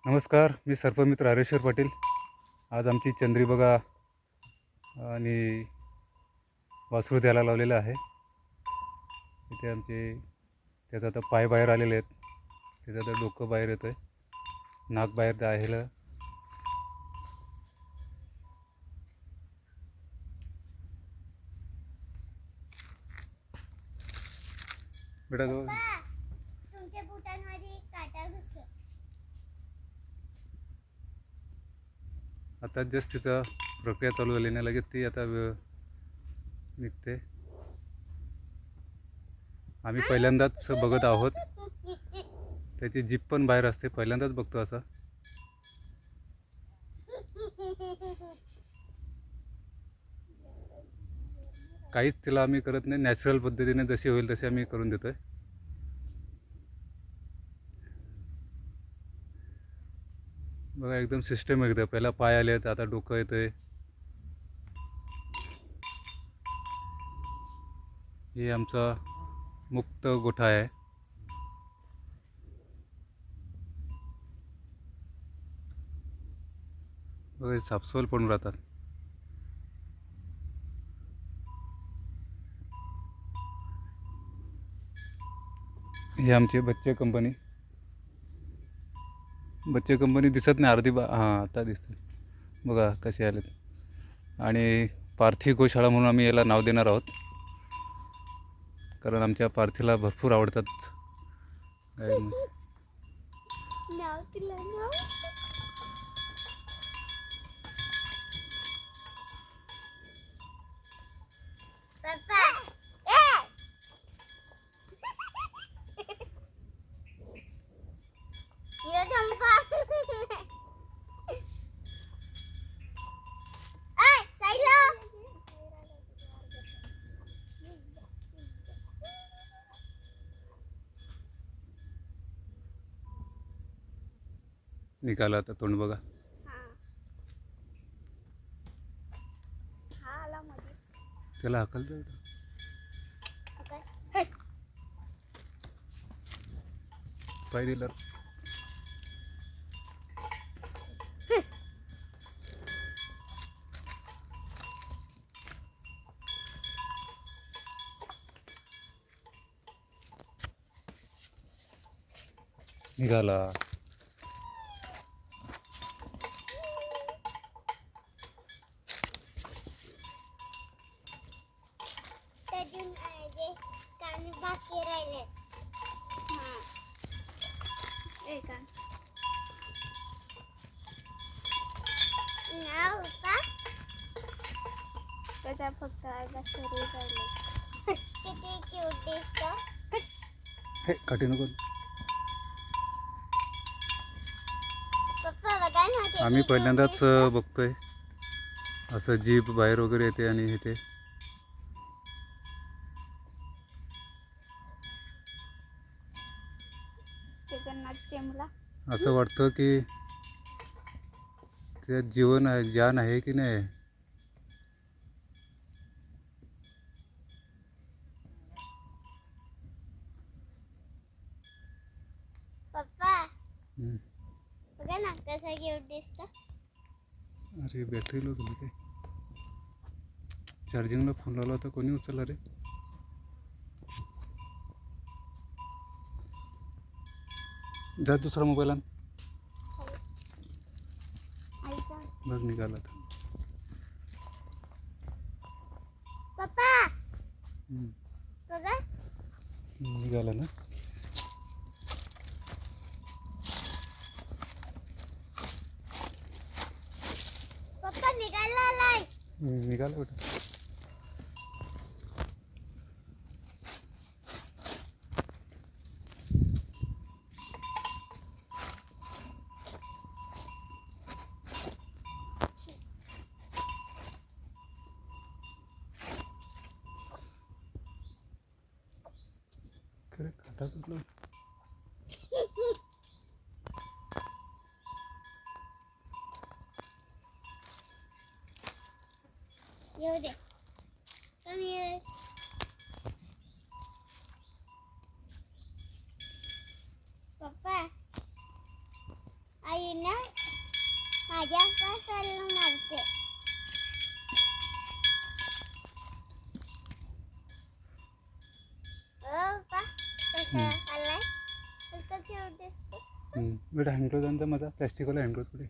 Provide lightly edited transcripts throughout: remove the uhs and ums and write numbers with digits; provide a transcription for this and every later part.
नमस्कार, मी सर्पमित्र हरेश्वर पाटील. आज आमची चंद्री बघा आणि वासरू द्यायला लावलेलं आहे. इथे आमचे त्याचा आता पाय बाहेर आलेले आहेत, त्याचं आता डोकं बाहेर येतं आहे, नाक बाहेर आहे. बेटा जो तुमच्या बुटांमध्ये काटा घुसला. आता जस्ट तिचा प्रक्रिया चालू झाली नाही, लगेच ती आता निघते. आम्ही पहिल्यांदाच बघत आहोत, त्याची जीभ पण बाहेर असते, पहिल्यांदाच बघतो असं. काहीच तिला आम्ही करत नाही, नॅचरल पद्धतीने जशी होईल तशी आम्ही करून देतोय. बघा एकदम सिस्टम एकदम, पहिला पाय आले आहेत, आता डोकं येतंय. हे आमचा मुक्त गोठा आहे. बघा सापसोल पण राहतात. हे आमचे बच्चे कंपनी दिसत नाही, अर्धी हां आता दिसते. बघा कसे आलेत. आणि पार्थी गोशाळा म्हणून आम्ही याला नाव देणार आहोत, कारण आमच्या पार्थीला भरपूर आवडतात गाय. नाव तिला नाव पप्पा ये चंपा साईडला निघाला आता तोंड बघा. हा आला मध्ये त्याला हकल द्या. पाय दिला. निघाला. त्यातून जे कान बाकी राहिले. कान नाव का त्याचा फक्त अर्धा शरीर राहिले. किती क्यूट दिसतो. हे काठी नको. पप्पा बघा ना किती आम्ही cute पहिल्यांदाच दिसतं. बघतोय असं जीभ बाहेर वगैरे येते आणि हे ते. त्याचा नाक चेमला. असं वाटतं की त्यात जीवन आहे, जान आहे की नाही. पप्पा बघा ना कसं क्यूट दिसतं. अरे बॅटरी लो झाली काय. चार्जिंगला फोन लावला होता, कोणी उचलला रे. जा दुसरा मोबाईल आण. आईचा बघ निघाला आता. पप्पा बघा निघाला ना. पप्पा निघायला आलाय. निघाला बेटा. खरं काटा कुठला. येऊ दे. Come here. Papa, are ती ना माझ्या वासराला मारते. का कसं आलाय कसं क्यूट दिसतो. बेटा हँडग्लोज आणता माझा प्लॅस्टिकवाला हँडग्लोज कुठे?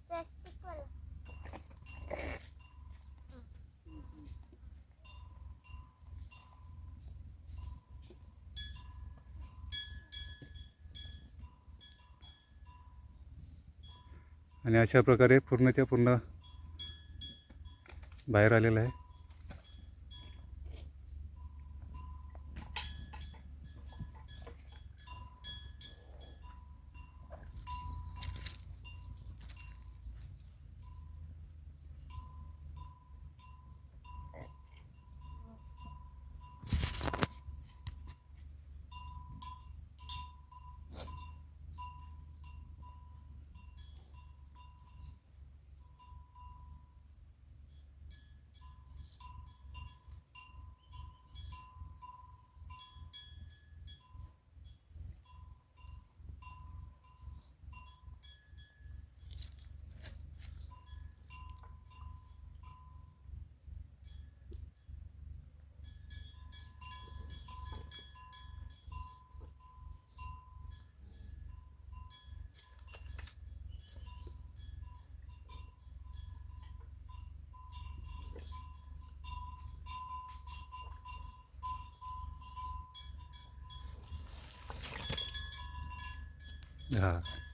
प्लास्टिकवाला. आणि अशा प्रकारे पूर्णच्या पूर्ण बाहेर आलेला आहे. हां